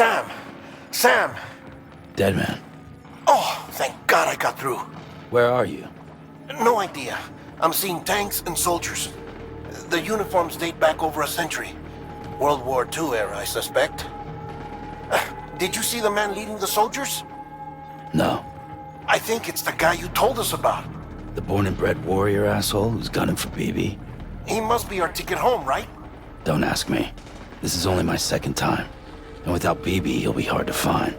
Sam! Sam! Dead man. Oh, thank God I got through. Where are you? No idea. I'm seeing tanks and soldiers. The uniforms date back over a century. World War II era, I suspect. Did you see the man leading the soldiers? No. I think it's the guy you told us about. The born and bred warrior asshole who's gunning for BB? He must be our ticket home, right? Don't ask me. This is only my second time. And without BB, he'll be hard to find.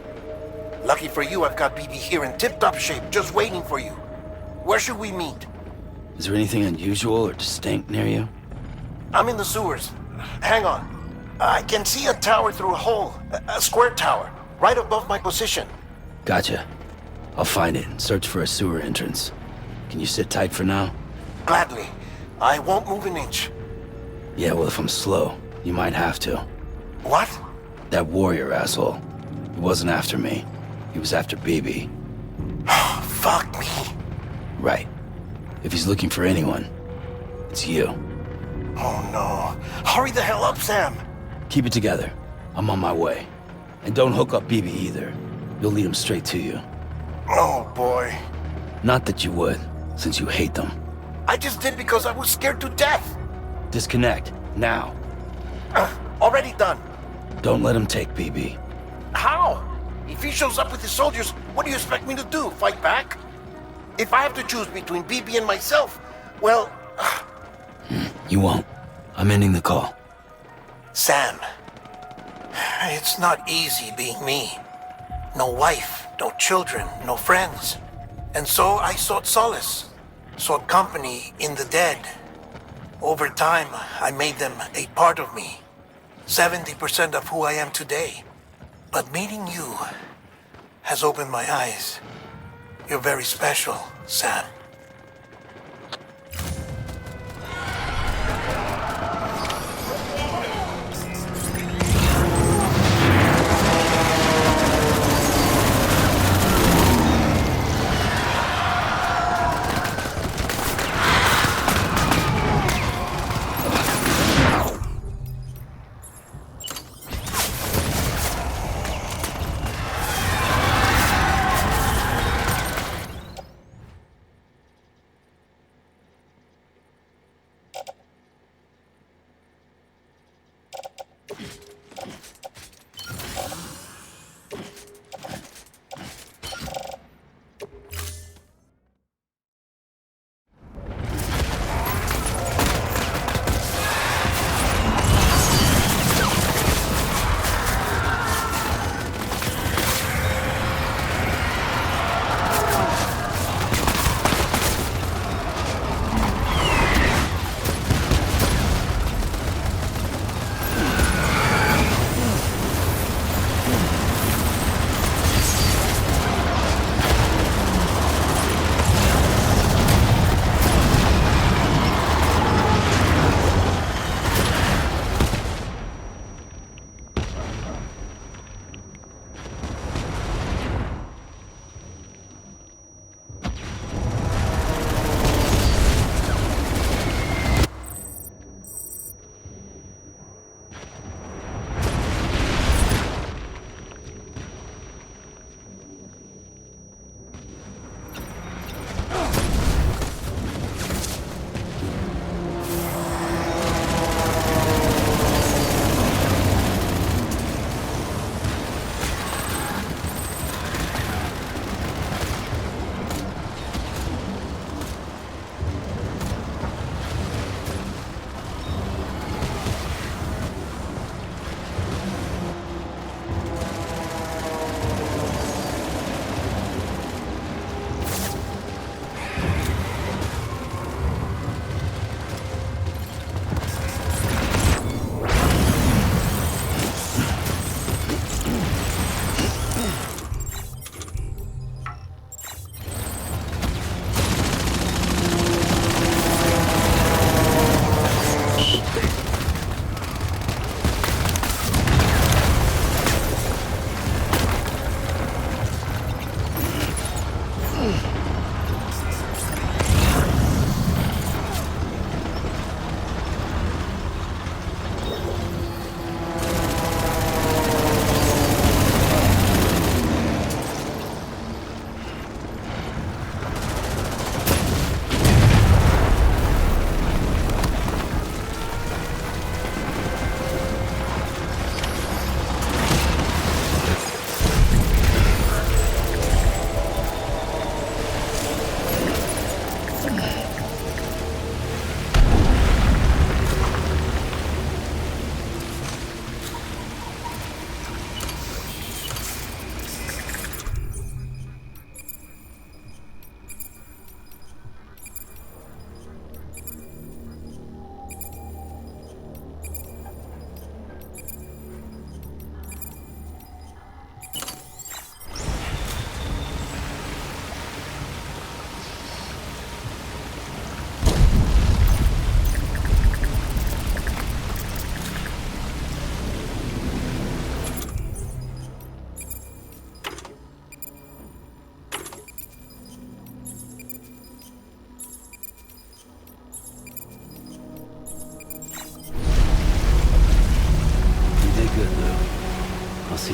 Lucky for you, I've got BB here in tip-top shape, just waiting for you. Where should we meet? Is there anything unusual or distinct near you? I'm in the sewers. Hang on. I can see a tower through a hole. A square tower, right above my position. Gotcha. I'll find it and search for a sewer entrance. Can you sit tight for now? Gladly. I won't move an inch. Yeah, well, if I'm slow, you might have to. What? That warrior asshole. He wasn't after me. He was after BB. Fuck me. Right. If he's looking for anyone, it's you. Oh no. Hurry the hell up, Sam. Keep it together. I'm on my way. And don't hook up BB either. You'll lead him straight to you. Oh boy. Not that you would, since you hate them. I just did because I was scared to death. Disconnect, now. Already done. Don't let him take BB. How? If he shows up with his soldiers, what do you expect me to do? Fight back? If I have to choose between BB and myself, well... You won't. I'm ending the call. Sam, it's not easy being me. No wife, no children, no friends. And so I sought solace, sought company in the dead. Over time, I made them a part of me. 70% of who I am today. But meeting you has opened my eyes. You're very special, Sam.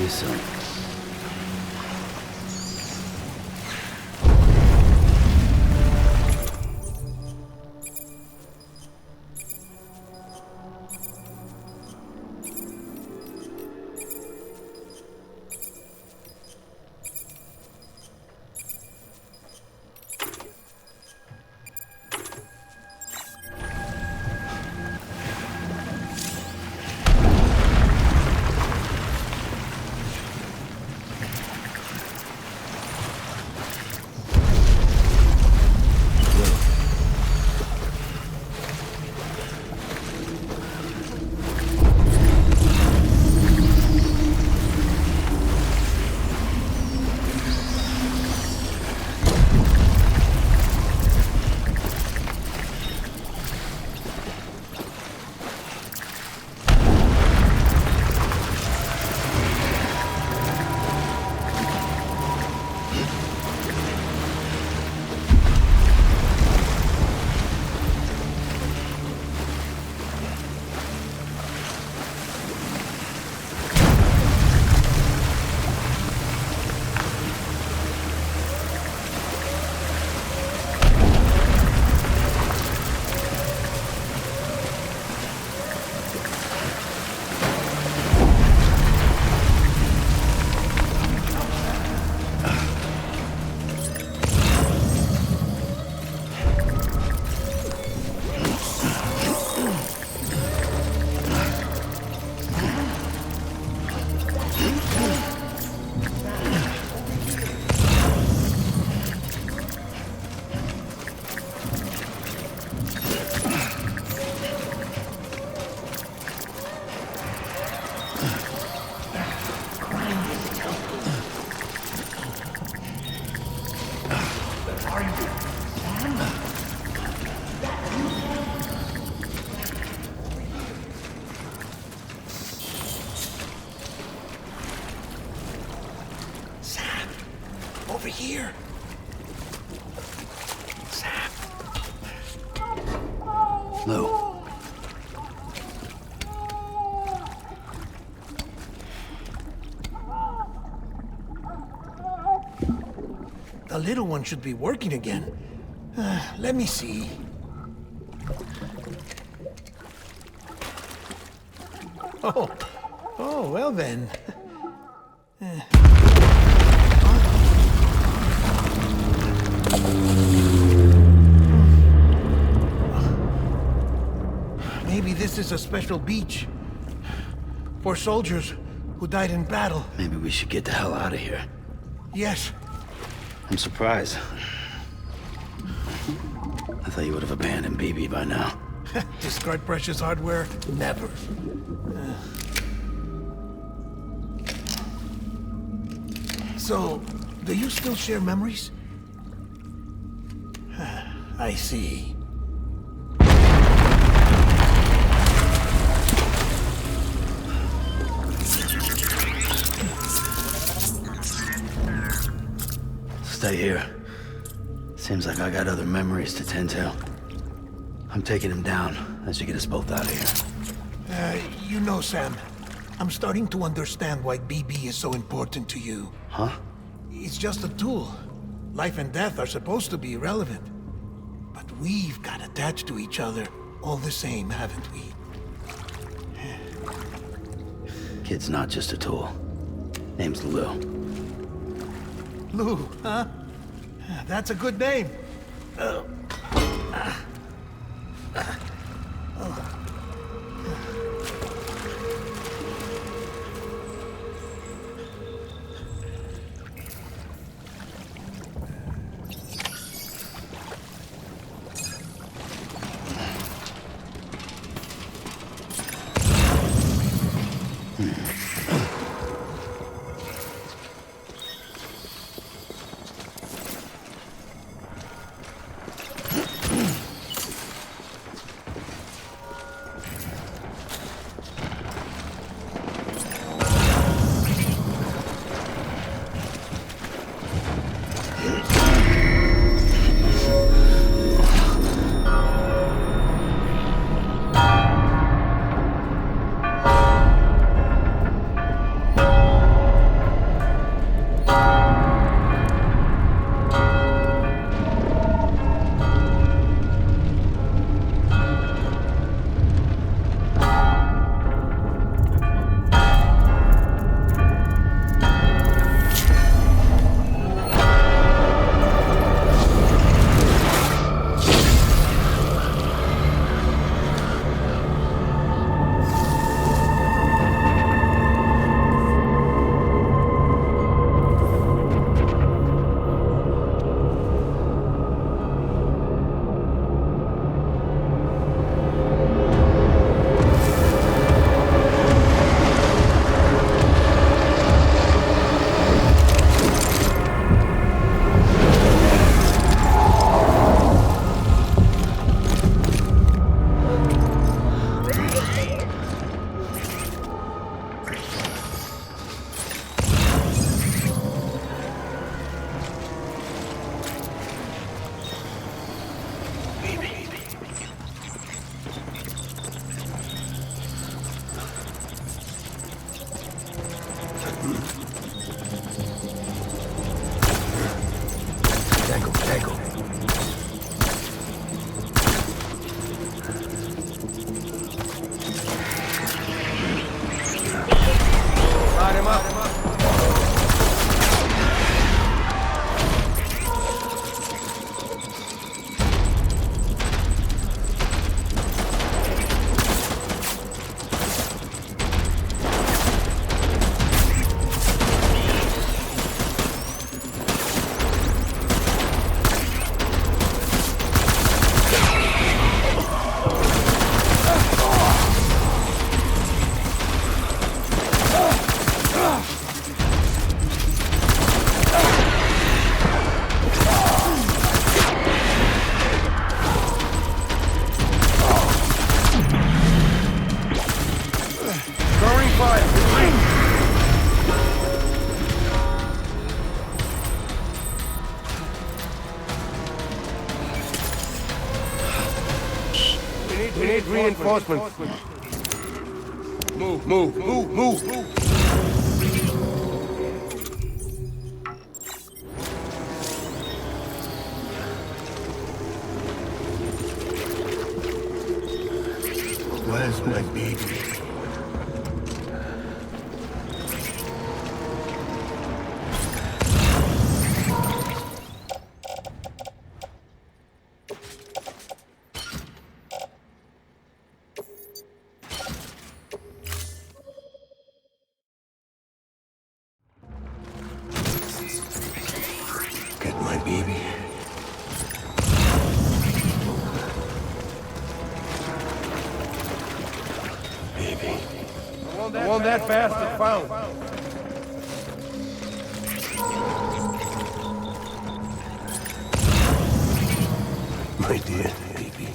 you soon. Over here. Sam. Lou. The little one should be working again. Let me see. Oh, well then. Maybe this is a special beach for soldiers who died in battle. Maybe we should get the hell out of here. Yes. I'm surprised. I thought you would have abandoned BB by now. Discard precious hardware? Never. So, do you still share memories? I see. Stay here. Seems like I got other memories to tend to. I'm taking him down as you get us both out of here. You know, Sam, I'm starting to understand why BB is so important to you. Huh? It's just a tool. Life and death are supposed to be irrelevant. But we've got attached to each other all the same, haven't we? Kid's not just a tool. Name's Lou. Lou, huh? That's a good name. Take him. Light him up. Throwing fire. We need reinforcements. Move. Where's my baby? Get my baby. Baby. I want that bastard found. My dear baby.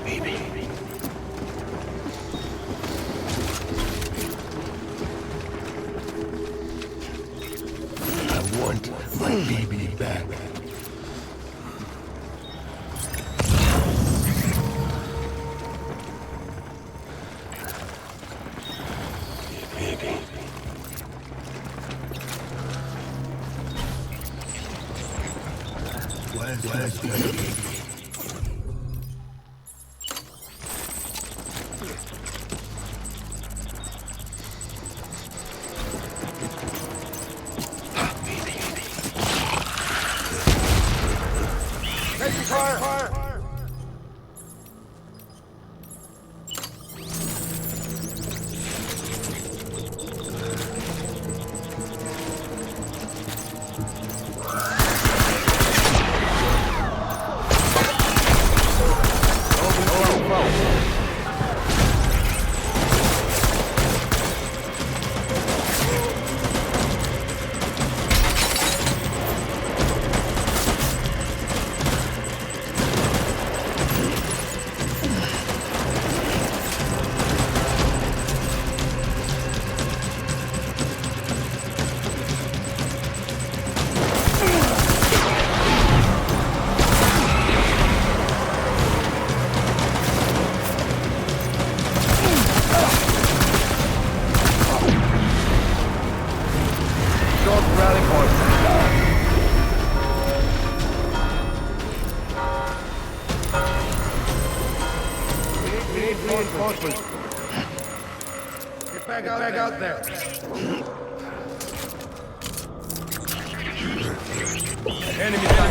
Baby. I want my baby back. Baby. Where's my baby? Taking fire. Reinforcements. Get back out there. Enemy down.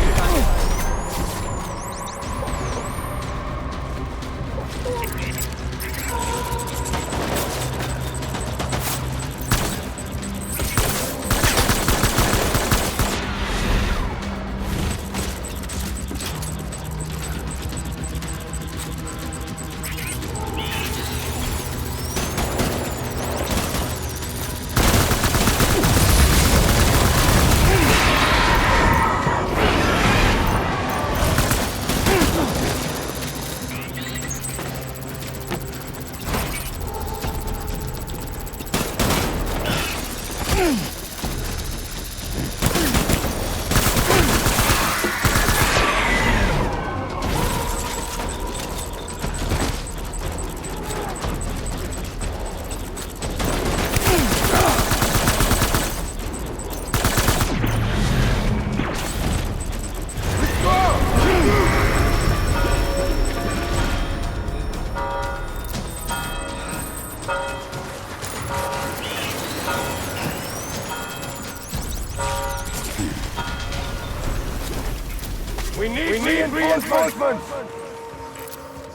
We need reinforcements!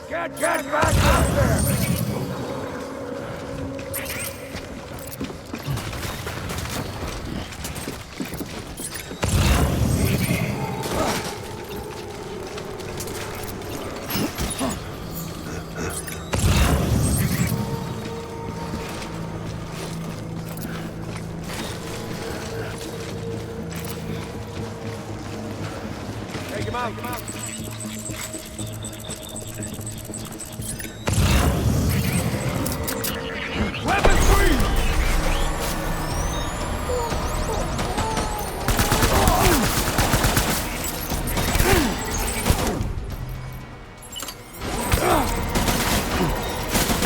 Get back out there! Take him out! Weapons free!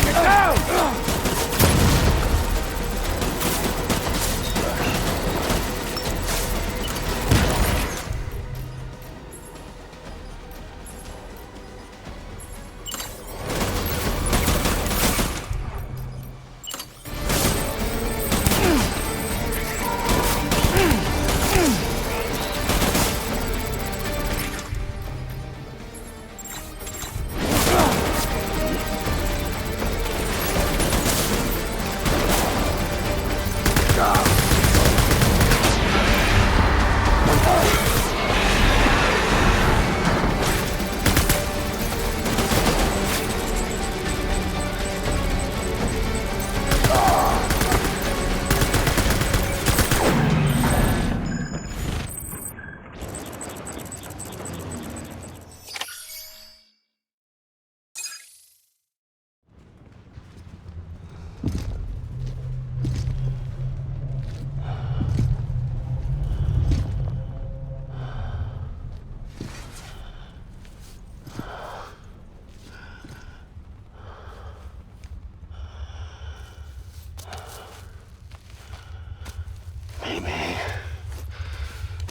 Get down!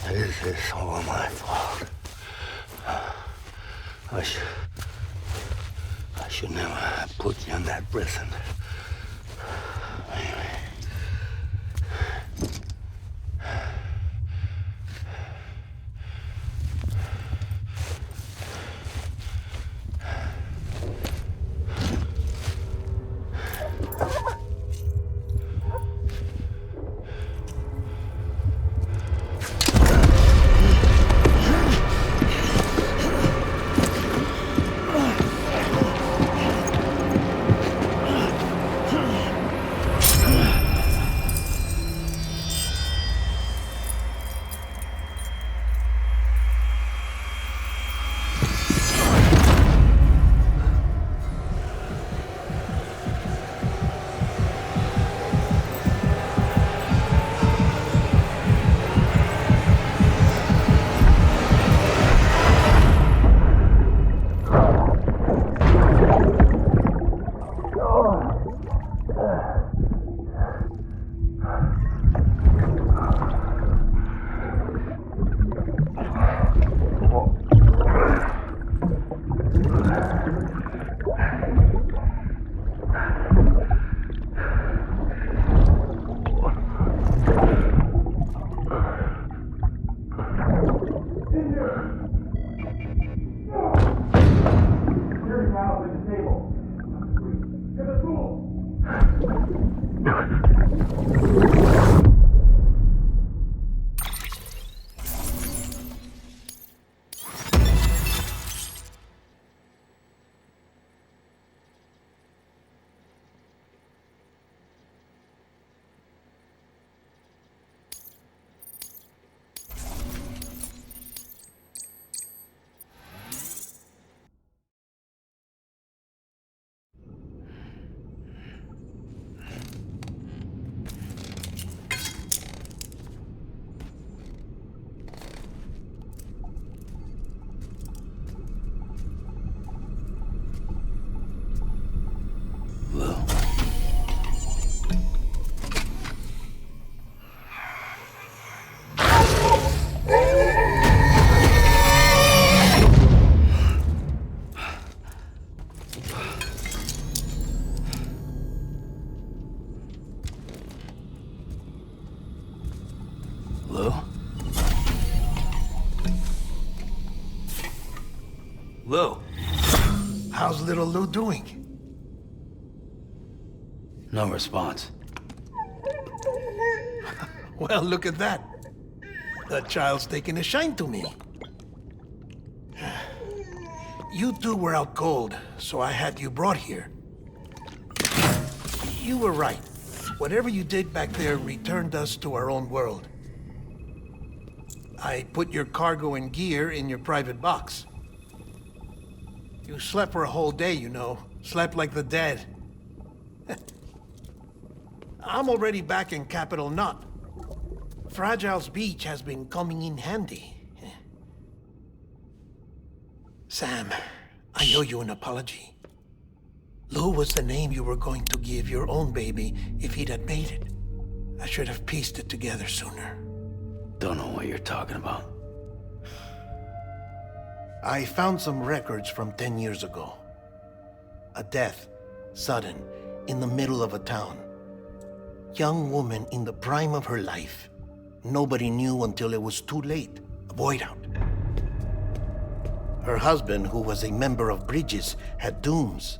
Maybe this is all my fault. I should never have put you in that prison. Maybe. Lou. How's little Lou doing? No response. Well, look at that. The child's taking a shine to me. You two were out cold, so I had you brought here. You were right. Whatever you did back there returned us to our own world. I put your cargo and gear in your private box. You slept for a whole day, you know. Slept like the dead. I'm already back in Capital Knot. Fragile's beach has been coming in handy. Sam, I owe you an apology. Lou was the name you were going to give your own baby if he'd had made it. I should have pieced it together sooner. Don't know what you're talking about. I found some records from 10 years ago. A death, sudden, in the middle of a town. Young woman in the prime of her life. Nobody knew until it was too late. A void out. Her husband, who was a member of Bridges, had dooms.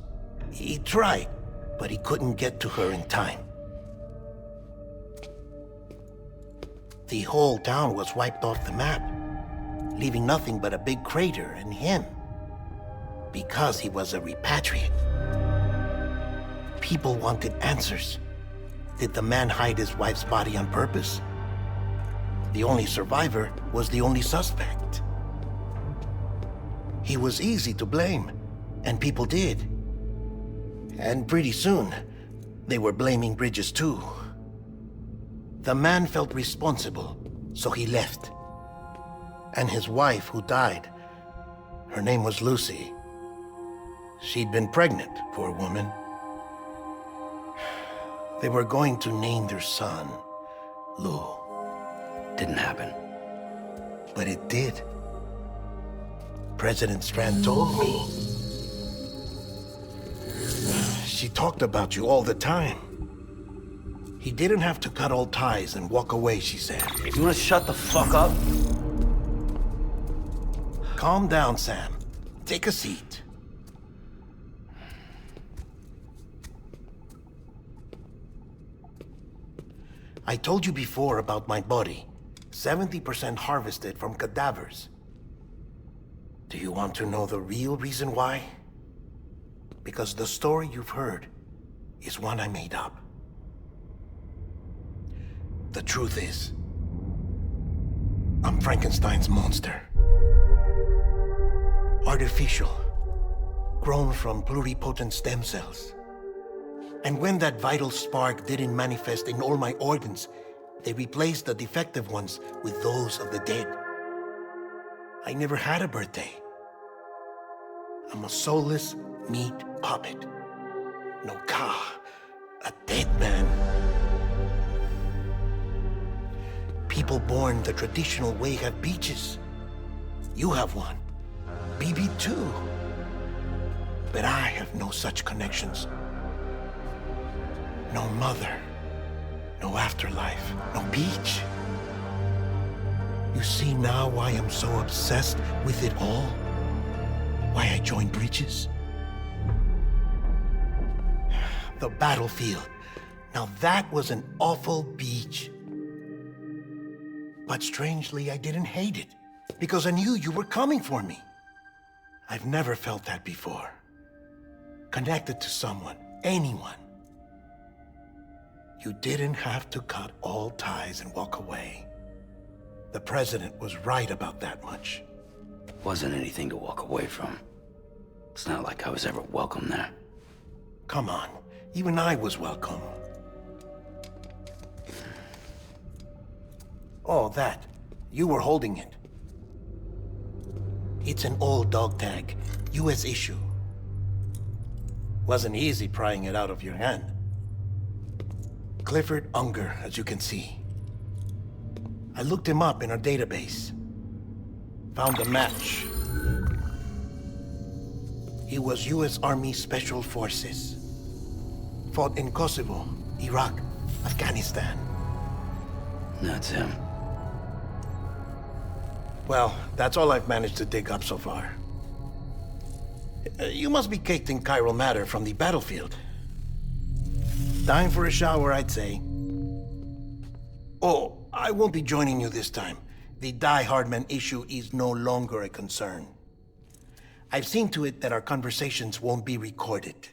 He tried, but he couldn't get to her in time. The whole town was wiped off the map, leaving nothing but a big crater and him, because he was a repatriate. People wanted answers. Did the man hide his wife's body on purpose? The only survivor was the only suspect. He was easy to blame, and people did. And pretty soon, they were blaming Bridges too. The man felt responsible, so he left. And his wife, who died, her name was Lucy. She'd been pregnant, poor woman. They were going to name their son Lou. Didn't happen. But it did. President Strand told me. She talked about you all the time. He didn't have to cut all ties and walk away, she said. You wanna shut the fuck up? Calm down, Sam. Take a seat. I told you before about my body. 70% harvested from cadavers. Do you want to know the real reason why? Because the story you've heard is one I made up. The truth is, I'm Frankenstein's monster. Artificial, grown from pluripotent stem cells. And when that vital spark didn't manifest in all my organs, they replaced the defective ones with those of the dead. I never had a birthday. I'm a soulless meat puppet. No ka, a dead man. People born the traditional way have beaches. You have one. BB too. But I have no such connections. No mother, no afterlife, no beach. You see now why I'm so obsessed with it all? Why I joined Bridges? The battlefield. Now that was an awful beach. But strangely, I didn't hate it, because I knew you were coming for me. I've never felt that before. Connected to someone, anyone. You didn't have to cut all ties and walk away. The president was right about that much. Wasn't anything to walk away from. It's not like I was ever welcome there. Come on, even I was welcome. Oh, that. You were holding it. It's an old dog tag, US issue. Wasn't easy prying it out of your hand. Clifford Unger, as you can see. I looked him up in our database. Found a match. He was US Army Special Forces. Fought in Kosovo, Iraq, Afghanistan. That's him. Well, that's all I've managed to dig up so far. You must be caked in chiral matter from the battlefield. Time for a shower, I'd say. Oh, I won't be joining you this time. The Die Hardman issue is no longer a concern. I've seen to it that our conversations won't be recorded.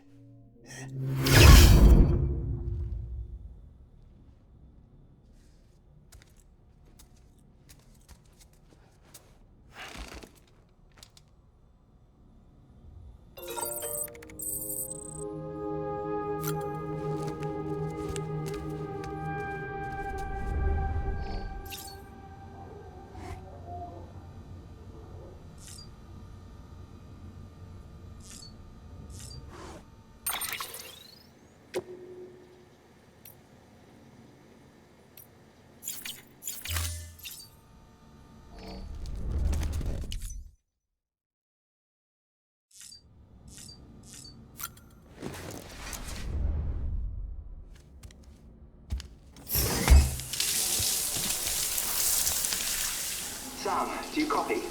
Sam, do you copy?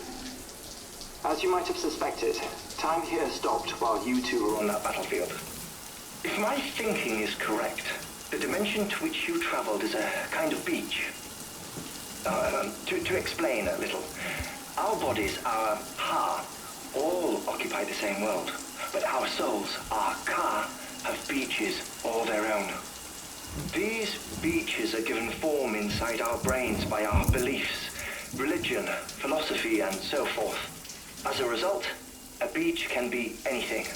As you might have suspected, time here stopped while you two were on that battlefield. If my thinking is correct, the dimension to which you traveled is a kind of beach. To explain a little, our bodies, our ha, all occupy the same world, but our souls, our ka, have beaches all their own. These beaches are given form inside our brains by our beliefs, religion, philosophy, and so forth. As a result, a beach can be anything,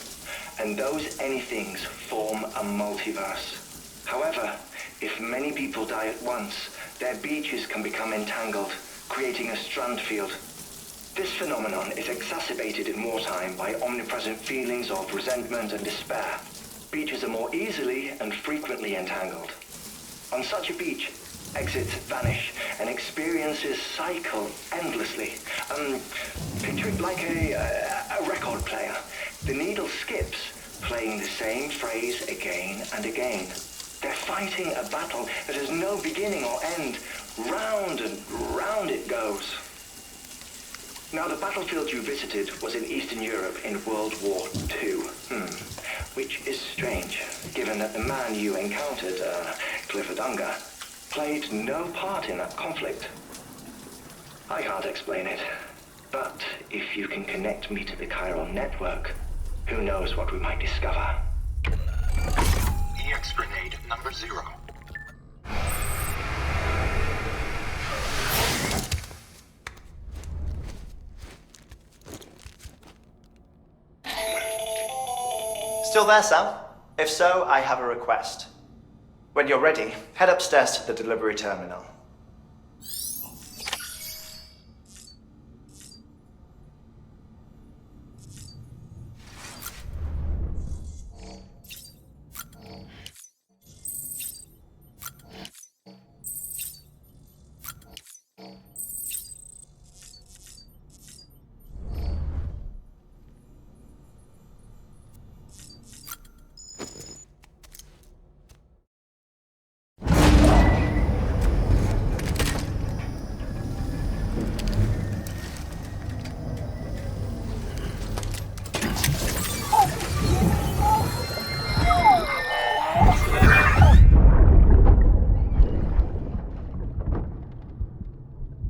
and those anythings form a multiverse. However, if many people die at once, their beaches can become entangled, creating a strand field. This phenomenon is exacerbated in wartime by omnipresent feelings of resentment and despair. Beaches are more easily and frequently entangled. On such a beach, exits vanish and experiences cycle endlessly. Picture it like a record player. The needle skips, playing the same phrase again and again. They're fighting a battle that has no beginning or end. Round and round it goes. Now, the battlefield you visited was in Eastern Europe in World War II. Which is strange, given that the man you encountered, Clifford Unger, played no part in that conflict. I can't explain it, but if you can connect me to the chiral network, who knows what we might discover. EX grenade number 0. Still there, Sam? If so, I have a request. When you're ready, head upstairs to the delivery terminal.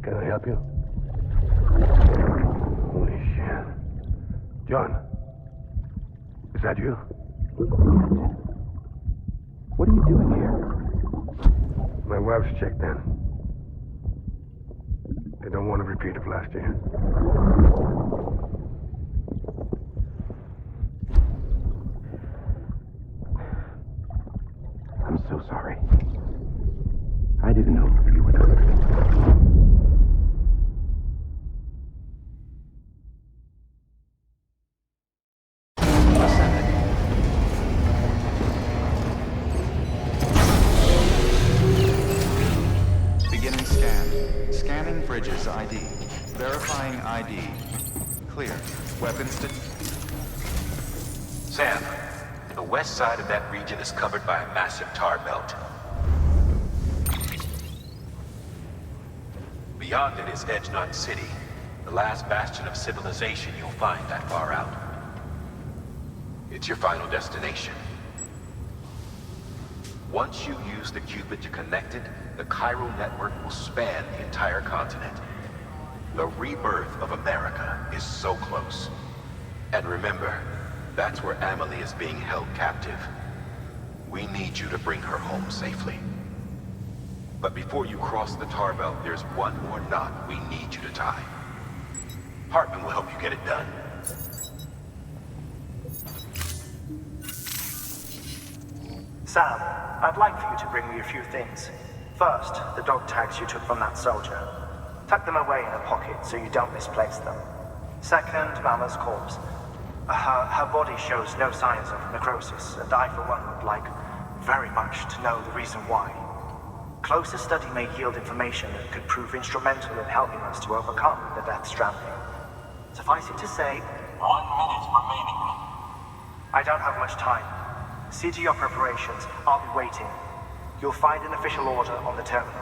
Can I help you? Holy shit. John, is that you? What are you doing here? My wife's checked in. They don't want to repeat of last year. I'm so sorry. I didn't know you were doing it. Beginning scan. Scanning Bridges ID. Verifying ID. Clear. Weapons to... Sam, the west side of that region is covered by a massive tar belt. Beyond it is Edgenut City, the last bastion of civilization you'll find that far out. It's your final destination. Once you use the Cupid to connect it, the chiral network will span the entire continent. The rebirth of America is so close. And remember, that's where Amelie is being held captive. We need you to bring her home safely. But before you cross the tar belt, there's one more knot we need you to tie. Hartman will help you get it done. Sam, I'd like for you to bring me a few things. First, the dog tags you took from that soldier. Tuck them away in a pocket so you don't misplace them. Second, Mama's corpse. Her body shows no signs of necrosis, and I, for one, would like very much to know the reason why. Closer study may yield information that could prove instrumental in helping us to overcome the Death Stranding. Suffice it to say, 1 minute remaining. I don't have much time. See to your preparations. I'll be waiting. You'll find an official order on the terminal.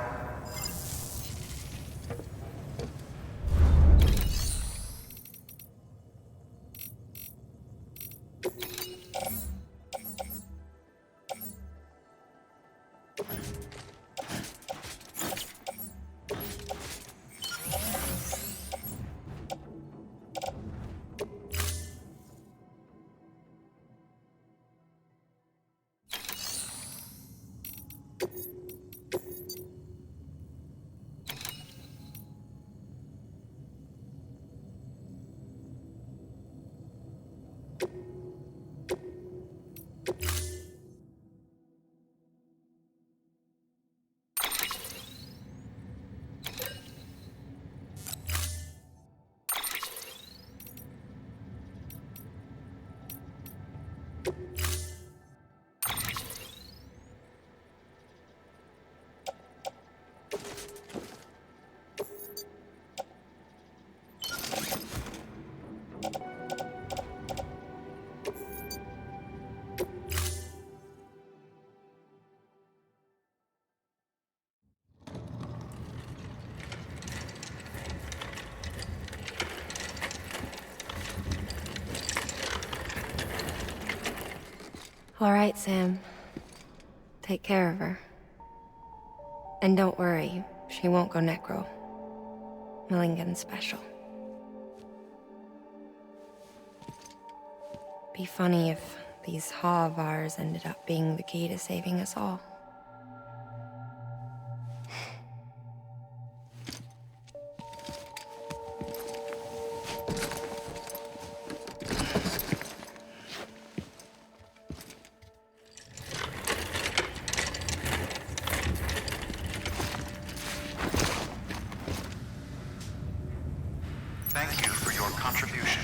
All right, Sam. Take care of her. And don't worry, she won't go necro. Millingan's special. Be funny if these Ha of ours ended up being the key to saving us all. Thank you for your contribution.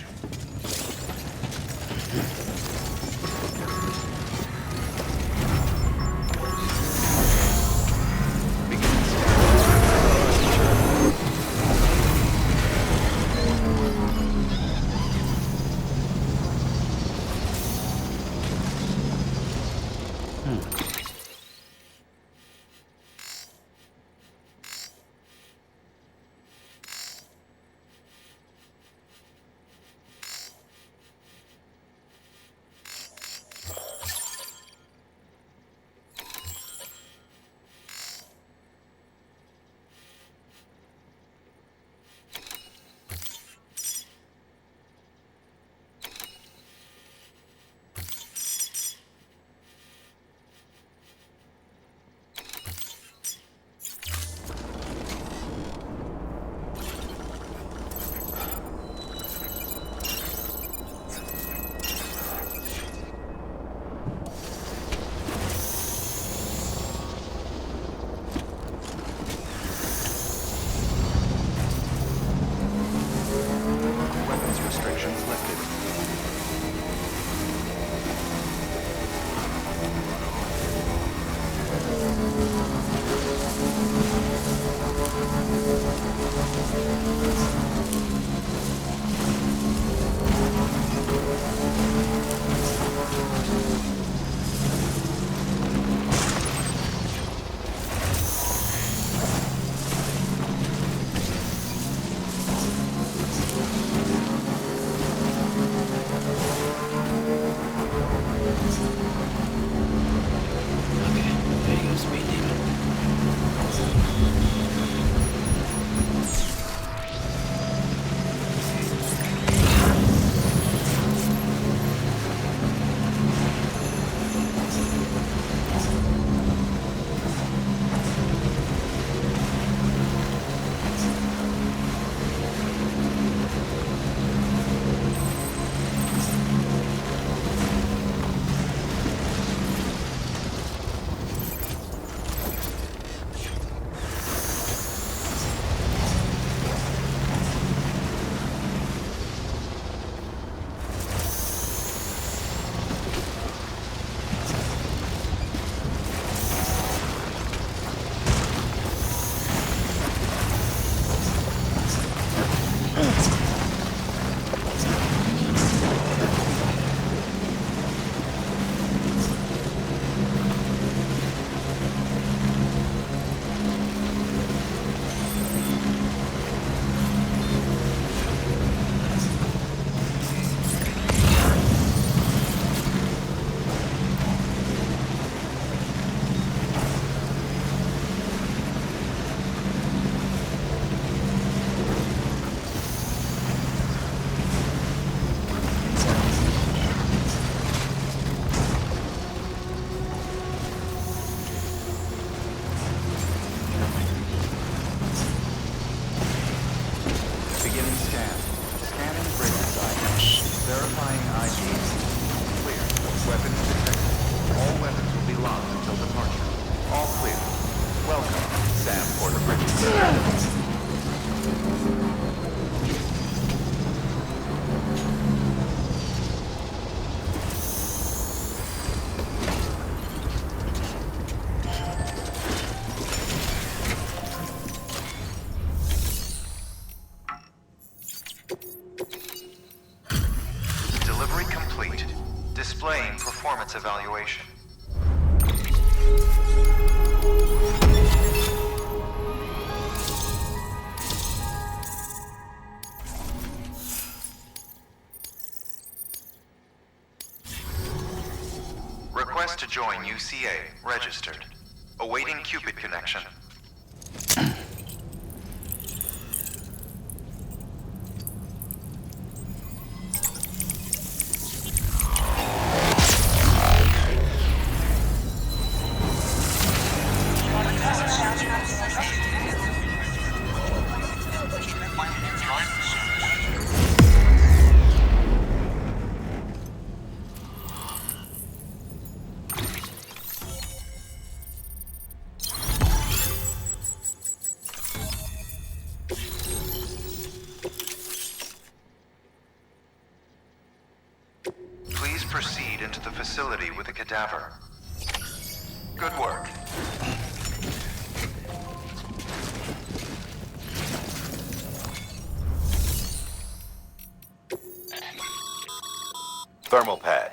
All clear. Welcome, Sam Porter Bridges. Delivery complete. Displaying performance evaluation. Request to join UCA. Registered. Awaiting Cupid connection. Please proceed into the facility with a cadaver. Good work. Thermal pad.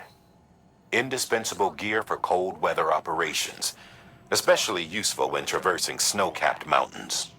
Indispensable gear for cold weather operations. Especially useful when traversing snow-capped mountains.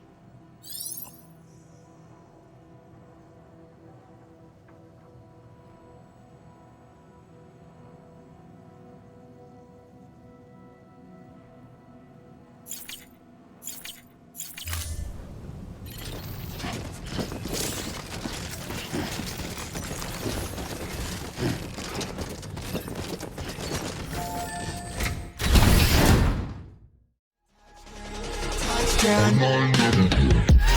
Tamamen.